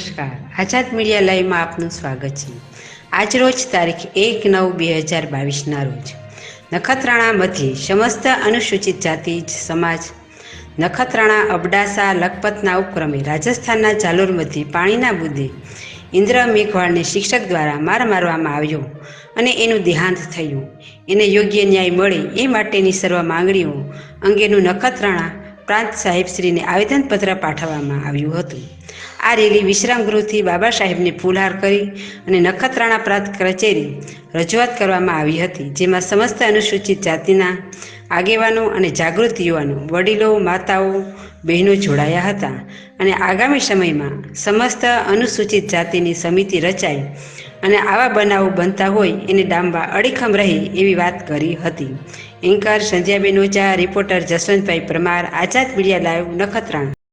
નમસ્કાર, આઝાદ મીડિયા લાઈવમાં આપનું સ્વાગત છે। આજરોજ તારીખ 1/9/2022ના રોજ નખત્રાણા મધ્યે સમસ્ત અનુસૂચિત જાતિ સમાજ નખત્રાણા અબડાસા લખપતના ઉપક્રમે રાજસ્થાનના જાલોર મધ્યે પાણીના બુદ્દે ઇન્દ્ર મેઘવાળને શિક્ષક દ્વારા માર મારવામાં આવ્યો અને એનું દેહાંત થયું। એને યોગ્ય ન્યાય મળે એ માટેની સર્વ માંગણીઓ અંગેનું નખત્રાણા પ્રાંત સાહેબશ્રીને આવેદનપત્ર પાઠવવામાં આવ્યું હતું। આ રેલી વિશ્રામ ગૃહથી બાબા સાહેબને ફૂલહાર કરી અને નખત્રાણા પ્રાંત કચેરી રજૂઆત કરવામાં આવી હતી, જેમાં સમસ્ત અનુસૂચિત જાતિના આગેવાનો અને જાગૃત યુવાનો, વડીલો, માતાઓ, બહેનો જોડાયા હતા અને આગામી સમયમાં સમસ્ત અનુસૂચિત જાતિની સમિતિ રચાઈ અને આવા બનાવો બનતા હોય એને ડામવા અડીખમ રહે એવી વાત કરી હતી। એન્કર સંધ્યાબેન ઓઝા, રિપોર્ટર જસવંતભાઈ પરમાર, આઝાદ મીડિયા લાઈવ, નખત્રાણા।